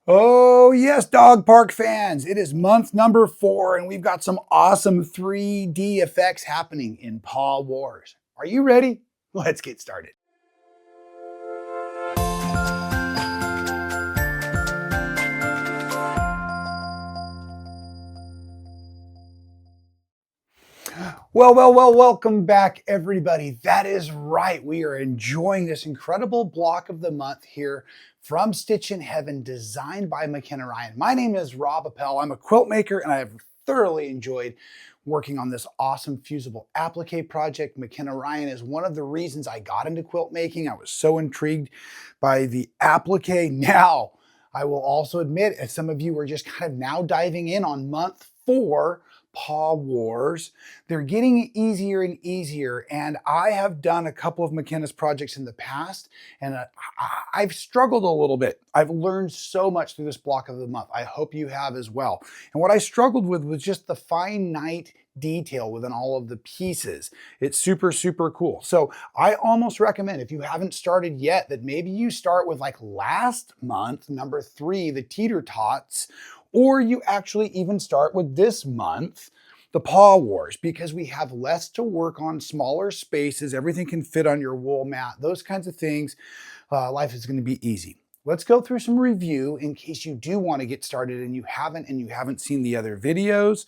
Oh, yes, dog park fans. It is month number 4, and we've got some awesome 3D effects happening in Paw Wars. Are you ready? Let's get started. Well, welcome back, everybody. That is right. We are enjoying this incredible block of the month here from Stitchin Heaven, designed by McKenna Ryan. My name is Rob Appell. I'm a quilt maker, and I have thoroughly enjoyed working on this awesome fusible applique project. McKenna Ryan is one of the reasons I got into quilt making. I was so intrigued by the applique. Now, I will also admit, as some of you are just kind of now diving in on month 4, Paw Wars, they're getting easier and easier. And I have done a couple of McKenna's projects in the past, and I've struggled a little bit. I've learned so much through this block of the month. I hope you have as well. And what I struggled with was just the finite detail within all of the pieces. It's super, super cool. So I almost recommend, if you haven't started yet, that maybe you start with like last month, number 3, the teeter tots, or you actually even start with this month, the Paw Wars, because we have less to work on, smaller spaces, everything can fit on your wool mat, those kinds of things. Life is going to be easy. Let's go through some review in case you do want to get started and you haven't seen the other videos.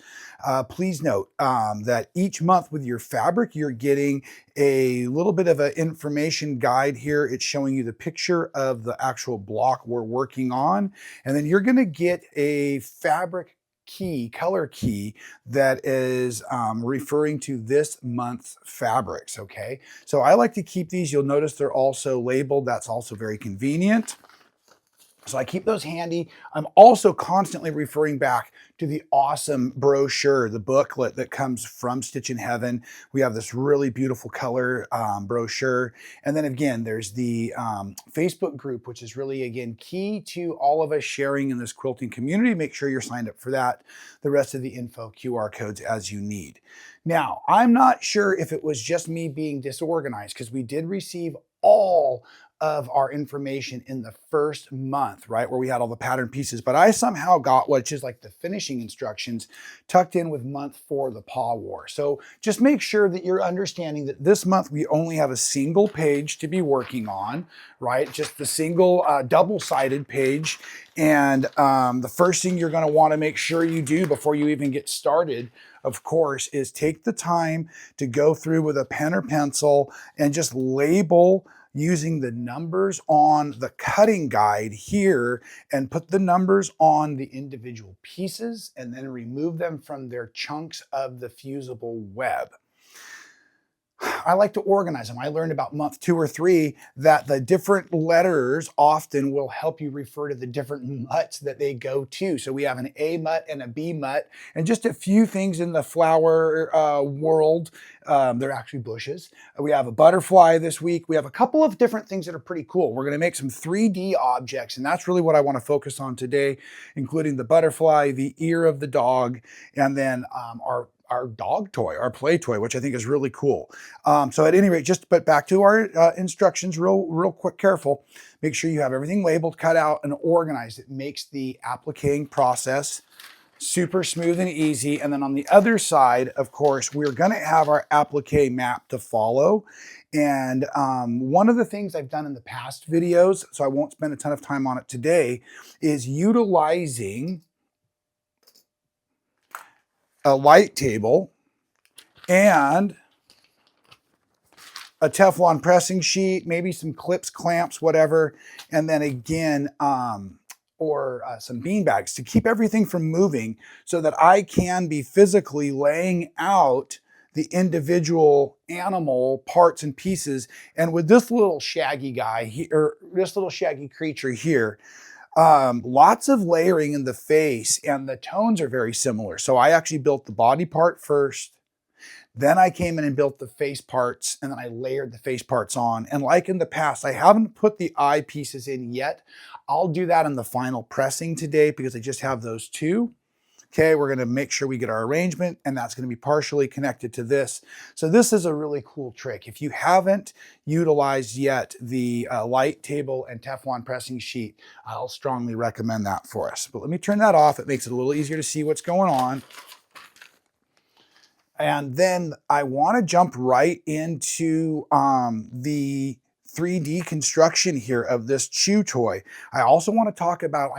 Please note that each month with your fabric, you're getting a little bit of an information guide here. It's showing you the picture of the actual block we're working on. And then you're going to get a fabric key, color key, that is referring to this month's fabrics, okay? So I like to keep these. You'll notice they're also labeled. That's also very convenient. So I keep those handy. I'm also constantly referring back to the awesome brochure, the booklet that comes from Stitchin Heaven. We have this really beautiful color brochure. And then again, there's the Facebook group, which is really, again, key to all of us sharing in this quilting community. Make sure you're signed up for that. The rest of the info, QR codes as you need. Now, I'm not sure if it was just me being disorganized, because we did receive all of our information in the first month, right, where we had all the pattern pieces, but I somehow got which is like the finishing instructions tucked in with month 4, the Paw War. So just make sure that you're understanding that this month we only have a single page to be working on, right? Just the single double-sided page. And the first thing you're going to want to make sure you do before you even get started, of course, is take the time to go through with a pen or pencil and just label using the numbers on the cutting guide here, and put the numbers on the individual pieces and then remove them from their chunks of the fusible web. I like to organize them. I learned about month 2 or 3 that the different letters often will help you refer to the different mutts that they go to. So we have an A mutt and a B mutt, and just a few things in the flower world. They're actually bushes. We have a butterfly this week. We have a couple of different things that are pretty cool. We're going to make some 3D objects, and that's really what I want to focus on today, including the butterfly, the ear of the dog, and then our dog toy, our play toy, which I think is really cool. So at any rate, but back to our instructions, real quick, careful. Make sure you have everything labeled, cut out, and organized. It makes the appliquing process super smooth and easy. And then on the other side, of course, we're going to have our applique map to follow. And one of the things I've done in the past videos, so I won't spend a ton of time on it today, is utilizing a light table and a Teflon pressing sheet, maybe some clips, clamps, whatever, and then again, some bean bags to keep everything from moving, so that I can be physically laying out the individual animal parts and pieces. And with this little shaggy guy here, or this little shaggy creature here, lots of layering in the face, and the tones are very similar. So I actually built the body part first, then I came in and built the face parts, and then I layered the face parts on. And like in the past, I haven't put the eye pieces in yet. I'll do that in the final pressing today, because I just have those 2. Okay, we're going to make sure we get our arrangement, and that's going to be partially connected to this. So this is a really cool trick. If you haven't utilized yet the light table and Teflon pressing sheet, I'll strongly recommend that for us. But let me turn that off. It makes it a little easier to see what's going on. And then I want to jump right into the 3D construction here of this chew toy. I also want to talk about,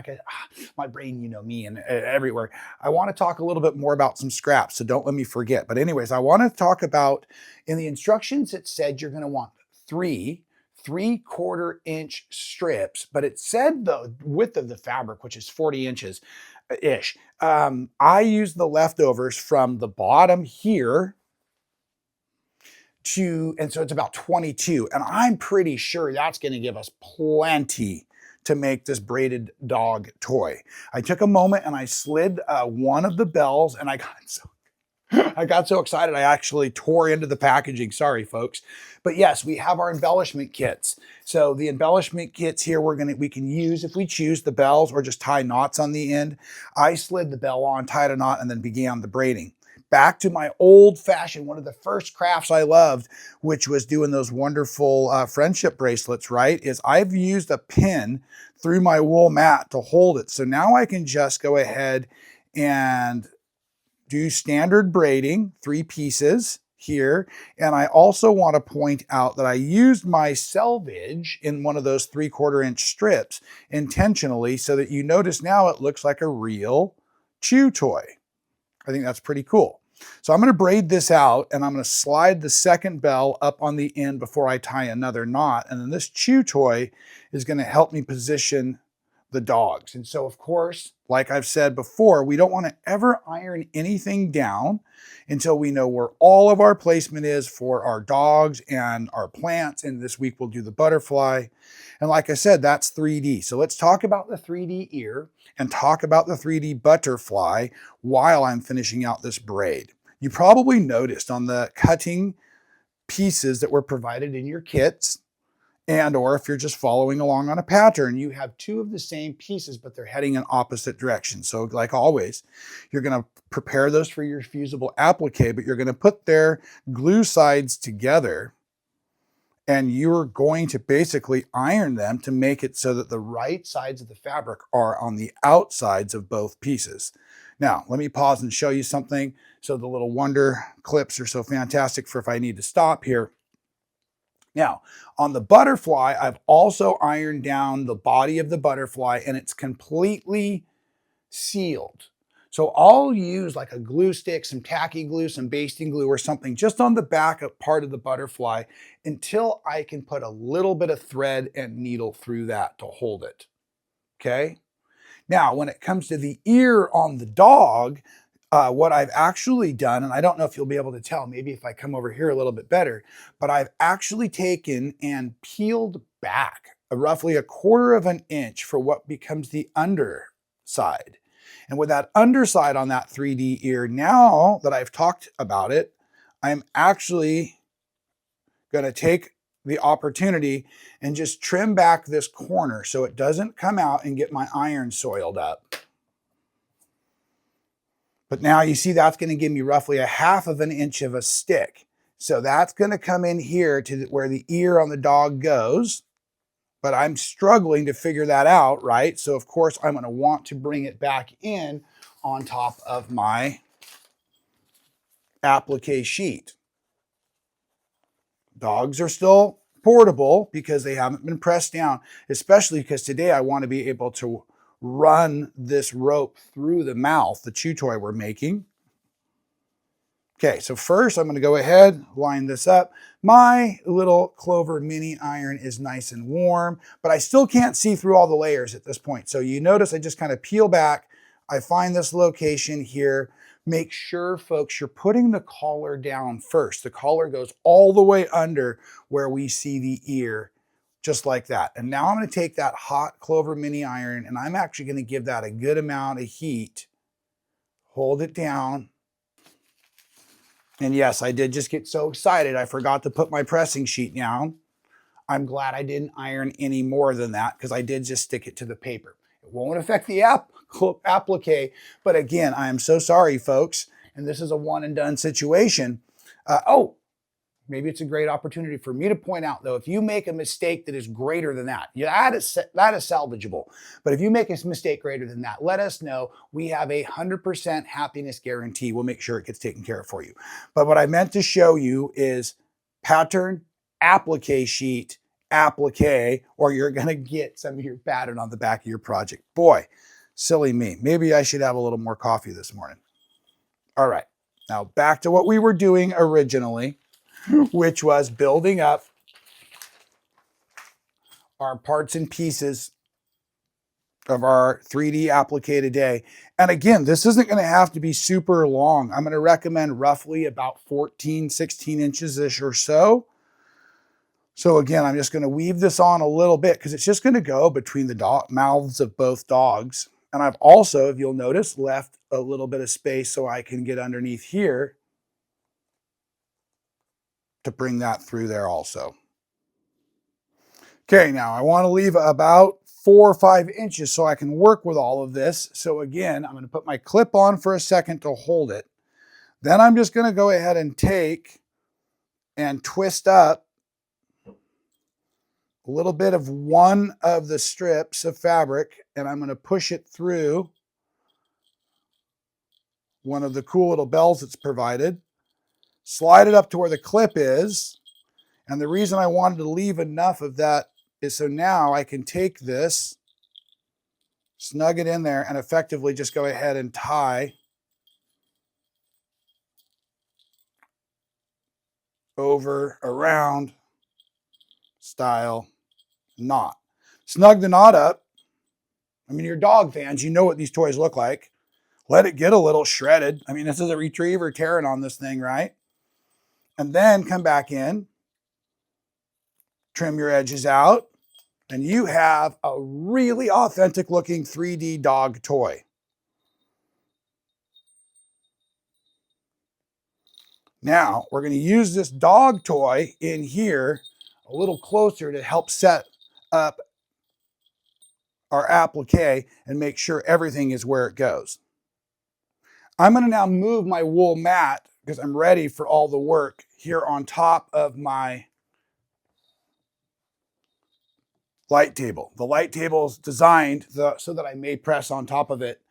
my brain, you know me, and everywhere. I want to talk a little bit more about some scraps, so don't let me forget. But anyways, I want to talk about, in the instructions, it said you're going to want 3/4 inch strips, but it said the width of the fabric, which is 40 inches ish. I used the leftovers from the bottom here and so it's about 22, and I'm pretty sure that's going to give us plenty to make this braided dog toy. I took a moment and I slid one of the bells, and I got so excited I actually tore into the packaging. Sorry, folks. But yes, we have our embellishment kits. So the embellishment kits here we can use, if we choose, the bells or just tie knots on the end. I slid the bell on, tied a knot, and then began the braiding. Back to my old-fashioned, one of the first crafts I loved, which was doing those wonderful friendship bracelets, right? Is I've used a pin through my wool mat to hold it. So now I can just go ahead and do standard braiding, 3 pieces here. And I also want to point out that I used my selvage in one of those 3/4 inch strips intentionally, so that you notice now it looks like a real chew toy. I think that's pretty cool. So I'm going to braid this out, and I'm going to slide the second bell up on the end before I tie another knot. And then this chew toy is going to help me position the dogs. And so, of course, like I've said before, we don't want to ever iron anything down until we know where all of our placement is for our dogs and our plants. And this week we'll do the butterfly. And like I said, that's 3D. So let's talk about the 3D ear and talk about the 3D butterfly while I'm finishing out this braid. You probably noticed on the cutting pieces that were provided in your kits, and or if you're just following along on a pattern, you have 2 of the same pieces, but they're heading in opposite directions. So like always, you're going to prepare those for your fusible applique, but you're going to put their glue sides together, and you're going to basically iron them to make it so that the right sides of the fabric are on the outsides of both pieces. Now, let me pause and show you something. So the little wonder clips are so fantastic for if I need to stop here. Now, on the butterfly, I've also ironed down the body of the butterfly, and it's completely sealed. So I'll use like a glue stick, some tacky glue, some basting glue or something just on the back of part of the butterfly until I can put a little bit of thread and needle through that to hold it. Okay? Now, when it comes to the ear on the dog, what I've actually done, and I don't know if you'll be able to tell, maybe if I come over here a little bit better, but I've actually taken and peeled back roughly 1/4 inch for what becomes the underside. And with that underside on that 3D ear, now that I've talked about it, I'm actually going to take the opportunity and just trim back this corner so it doesn't come out and get my iron soiled up. But now you see that's going to give me roughly 1/2 inch of a stick. So that's going to come in here to where the ear on the dog goes. But I'm struggling to figure that out, right? So of course I'm going to want to bring it back in on top of my applique sheet. Dogs are still portable because they haven't been pressed down, especially because today I want to be able to run this rope through the mouth, the chew toy we're making. Okay, so first I'm going to go ahead, line this up. My little Clover mini iron is nice and warm, but I still can't see through all the layers at this point. So you notice I just kind of peel back. I find this location here. Make sure, folks, you're putting the collar down first. The collar goes all the way under where we see the ear, just like that. And now I'm going to take that hot Clover mini iron, and I'm actually going to give that a good amount of heat. Hold it down. And yes, I did just get so excited, I forgot to put my pressing sheet down. I'm glad I didn't iron any more than that because I did just stick it to the paper. It won't affect the applique, but again, I am so sorry, folks, and this is a one and done situation. Oh, maybe it's a great opportunity for me to point out, though, if you make a mistake that is greater than that, that is salvageable. But if you make a mistake greater than that, let us know. We have a 100% happiness guarantee. We'll make sure it gets taken care of for you. But what I meant to show you is pattern, applique sheet, applique, or you're going to get some of your pattern on the back of your project. Boy, silly me. Maybe I should have a little more coffee this morning. All right. Now back to what we were doing originally, which was building up our parts and pieces of our 3D applique today. And again, this isn't going to have to be super long. I'm going to recommend roughly about 14, 16 inches-ish or so. So again, I'm just going to weave this on a little bit because it's just going to go between the mouths of both dogs. And I've also, if you'll notice, left a little bit of space so I can get underneath here to bring that through there also. Okay, now I want to leave about 4 or 5 inches so I can work with all of this. So again, I'm going to put my clip on for a second to hold it. Then I'm just going to go ahead and take and twist up a little bit of one of the strips of fabric, and I'm going to push it through one of the cool little bells that's provided. Slide it up to where the clip is. And the reason I wanted to leave enough of that is so now I can take this, snug it in there, and effectively just go ahead and tie over, around, style, knot. Snug the knot up. I mean, you're dog fans, you know what these toys look like. Let it get a little shredded. I mean, this is a retriever tearing on this thing, right? And then come back in, trim your edges out, and you have a really authentic looking 3D dog toy. Now, we're going to use this dog toy in here a little closer to help set up our applique and make sure everything is where it goes. I'm going to now move my wool mat because I'm ready for all the work here on top of my light table. The light table is designed so that I may press on top of it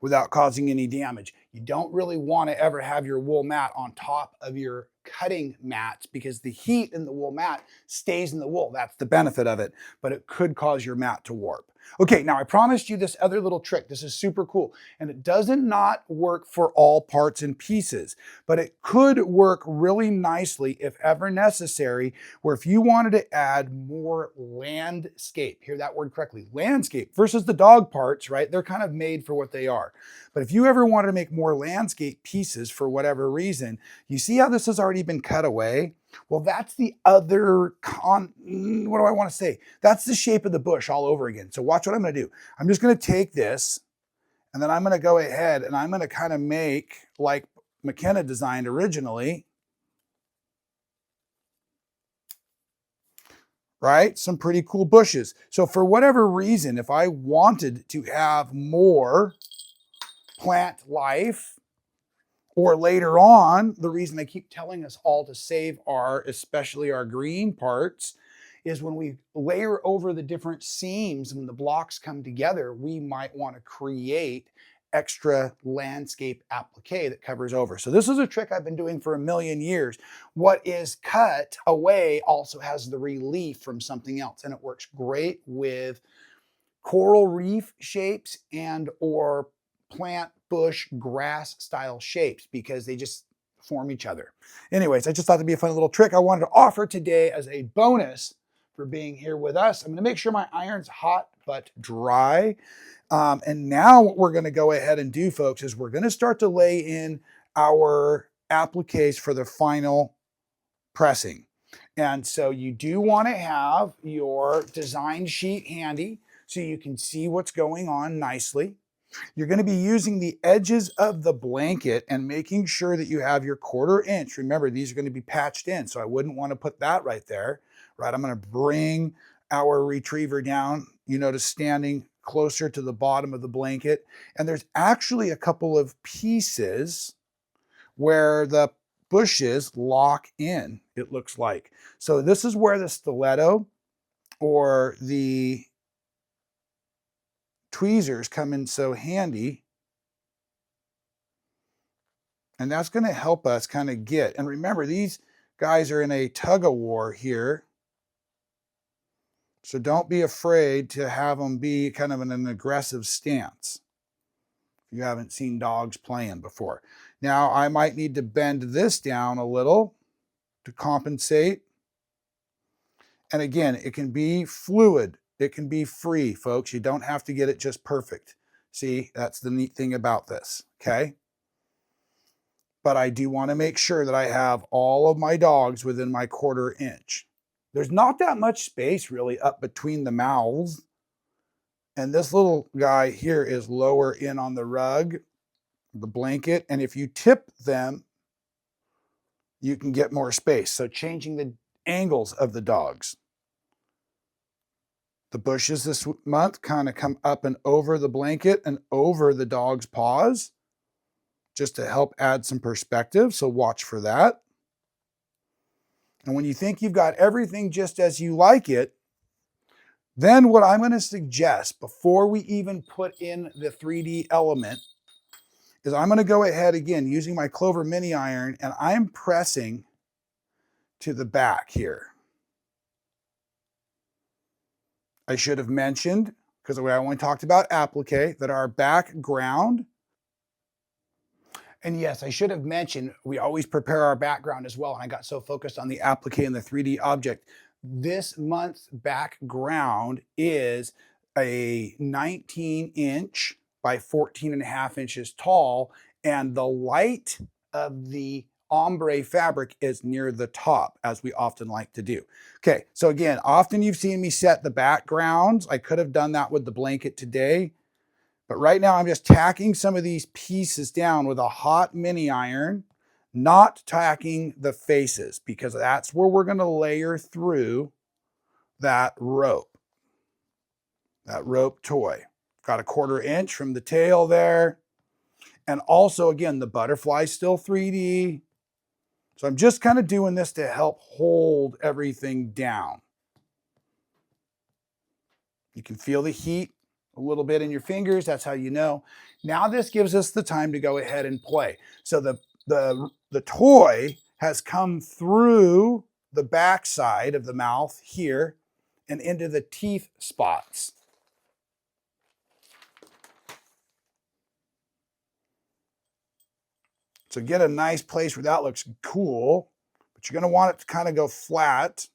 without causing any damage. You don't really want to ever have your wool mat on top of your cutting mats because the heat in the wool mat stays in the wool. That's the benefit of it, but it could cause your mat to warp. Okay, now I promised you this other little trick. This is super cool, and it doesn't not work for all parts and pieces, but it could work really nicely if ever necessary, where if you wanted to add more landscape, hear that word correctly, landscape versus the dog parts, right? They're kind of made for what they are. But if you ever wanted to make more landscape pieces for whatever reason, you see how this has already been cut away? Well, that's the other what do I want to say? That's the shape of the bush all over again. So watch what I'm going to do. I'm just going to take this and then I'm going to go ahead and I'm going to kind of make like McKenna designed originally, right? Some pretty cool bushes. So for whatever reason, if I wanted to have more plant life, or later on, the reason I keep telling us all to save especially our green parts, is when we layer over the different seams and the blocks come together, we might want to create extra landscape applique that covers over. So this is a trick I've been doing for a million years. What is cut away also has the relief from something else, and it works great with coral reef shapes and or plant, bush, grass style shapes because they just form each other. Anyways, I just thought it'd be a fun little trick I wanted to offer today as a bonus for being here with us. I'm going to make sure my iron's hot but dry. And now what we're going to go ahead and do, folks, is we're going to start to lay in our appliques for the final pressing. And so you do want to have your design sheet handy so you can see what's going on nicely. You're going to be using the edges of the blanket and making sure that you have your 1/4 inch. Remember, these are going to be patched in, so I wouldn't want to put that right there. Right, I'm going to bring our retriever down, you notice standing closer to the bottom of the blanket. And there's actually a couple of pieces where the bushes lock in, it looks like. So this is where the stiletto or the tweezers come in so handy. And that's going to help us kind of get, and remember, these guys are in a tug of war here. So don't be afraid to have them be kind of in an aggressive stance. If you haven't seen dogs playing before. Now I might need to bend this down a little to compensate. And again, it can be fluid. It can be free, folks. You don't have to get it just perfect. See, that's the neat thing about this, okay? But I do want to make sure that I have all of my dogs within my 1/4 inch. There's not that much space really up between the mouths. And this little guy here is lower in on the rug, the blanket. And if you tip them, you can get more space. So changing the angles of the dogs. The bushes this month kind of come up and over the blanket and over the dog's paws, just to help add some perspective. So watch for that. And when you think you've got everything just as you like it, then what I'm going to suggest before we even put in the 3D element is I'm going to go ahead again using my Clover mini iron, and I'm pressing to the back here. I should have mentioned, because I only talked about applique, that our background, and yes, I should have mentioned, we always prepare our background as well, and I got so focused on the applique and the 3D object. This month's background is a 19-inch by 14.5 inches tall, and the light of the ombre fabric is near the top, as we often like to do. Okay, so again, often you've seen me set the backgrounds. I could have done that with the blanket today, but right now I'm just tacking some of these pieces down with a hot mini iron, not tacking the faces, because that's where we're going to layer through that rope toy. Got a 1/4 inch from the tail there. And also, again, the butterfly's still 3D. So I'm just kind of doing this to help hold everything down. You can feel the heat a little bit in your fingers. That's how you know. Now this gives us the time to go ahead and play. So the toy has come through the back side of the mouth here and into the teeth spots. So get a nice place where that looks cool, but you're going to want it to kind of go flat.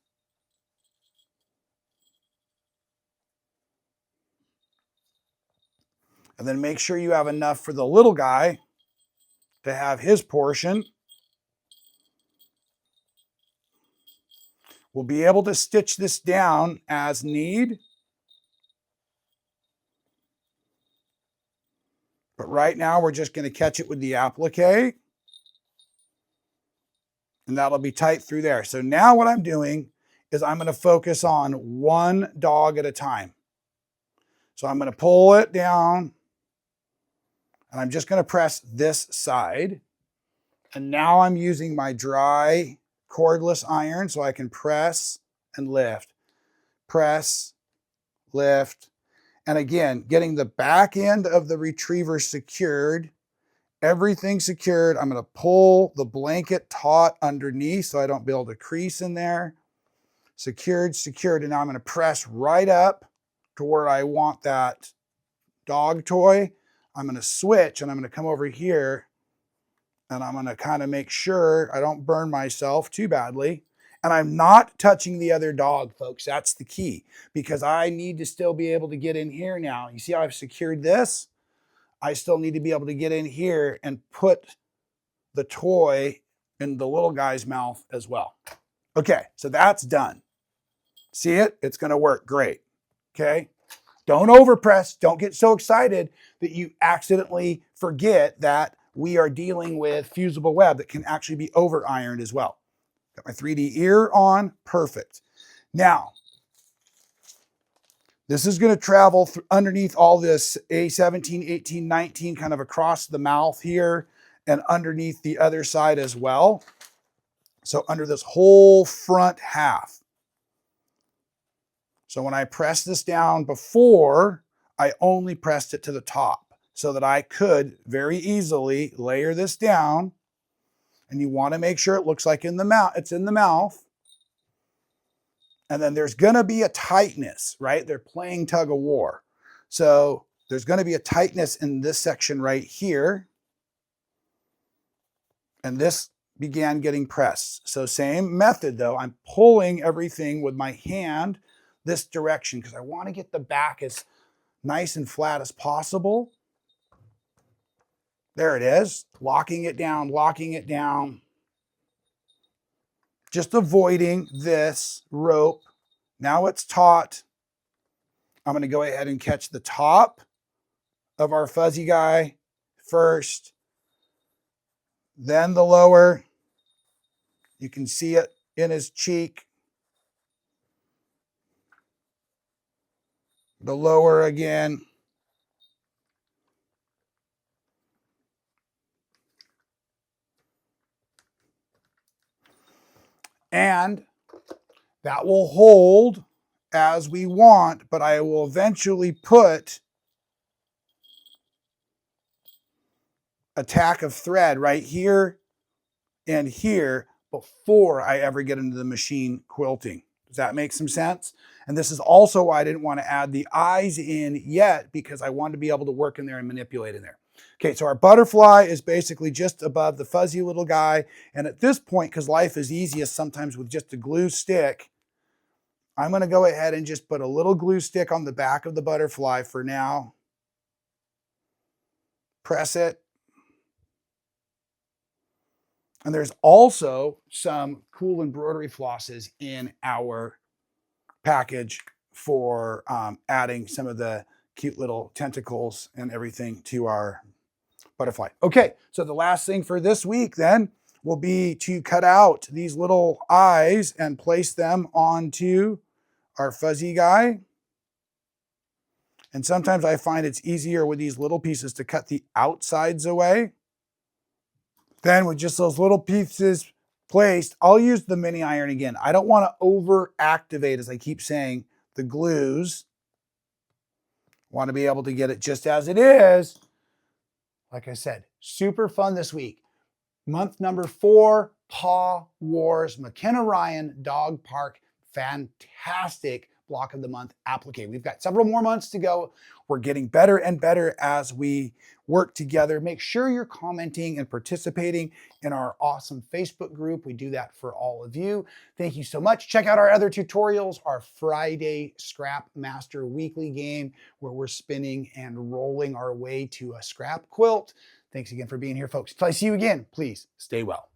And then make sure you have enough for the little guy to have his portion. We'll be able to stitch this down as need. But right now we're just going to catch it with the applique. And that'll be tight through there. So now what I'm doing is I'm going to focus on one dog at a time. So I'm going to pull it down. And I'm just going to press this side. And now I'm using my dry cordless iron so I can press and lift. Press, lift. And again, getting the back end of the retriever secured, everything secured. I'm going to pull the blanket taut underneath so I don't build a crease in there. Secured, secured. And now I'm going to press right up to where I want that dog toy. I'm going to switch and I'm going to come over here and I'm going to kind of make sure I don't burn myself too badly. And I'm not touching the other dog, folks. That's the key, because I need to still be able to get in here now. You see how I've secured this? I still need to be able to get in here and put the toy in the little guy's mouth as well. Okay, so that's done. See it? It's going to work great. Okay? Don't overpress. Don't get so excited that you accidentally forget that we are dealing with fusible web that can actually be over ironed as well. Got my 3D ear on. Perfect. Now, This is going to travel underneath all this A17, 18, 19, kind of across the mouth here and underneath the other side as well. So under this whole front half. So when I press this down before, I only pressed it to the top so that I could very easily layer this down. And you want to make sure it looks like it's in the mouth. And then there's going to be a tightness, right? They're playing tug of war. So there's going to be a tightness in this section right here. And this began getting pressed. So same method though, I'm pulling everything with my hand this direction because I want to get the back as nice and flat as possible. There it is, locking it down, just avoiding this rope. Now it's taut. I'm going to go ahead and catch the top of our fuzzy guy first, then the lower. You can see it in his cheek. The lower again. And that will hold as we want, but I will eventually put a tack of thread right here and here before I ever get into the machine quilting. Does that make some sense? And this is also why I didn't want to add the eyes in yet, because I wanted to be able to work in there and manipulate in there. Okay, so our butterfly is basically just above the fuzzy little guy. And at this point, because life is easiest sometimes with just a glue stick, I'm going to go ahead and just put a little glue stick on the back of the butterfly for now. Press it. And there's also some cool embroidery flosses in our package for adding some of the cute little tentacles and everything to our butterfly. Okay, so the last thing for this week then will be to cut out these little eyes and place them onto our fuzzy guy. And sometimes I find it's easier with these little pieces to cut the outsides away. Then with just those little pieces placed, I'll use the mini iron again. I don't want to over activate, as I keep saying, the glues. Want to be able to get it just as it is. Like I said, super fun this week. Month number 4, Paw Wars, McKenna Ryan, Dog Park. Fantastic block of the month applique. We've got several more months to go. We're getting better and better as we work together. Make sure you're commenting and participating in our awesome Facebook group. We do that for all of you. Thank you so much. Check out our other tutorials, our Friday Scrap Master weekly game, where we're spinning and rolling our way to a scrap quilt. Thanks again for being here, folks. Till I see you again, please stay well.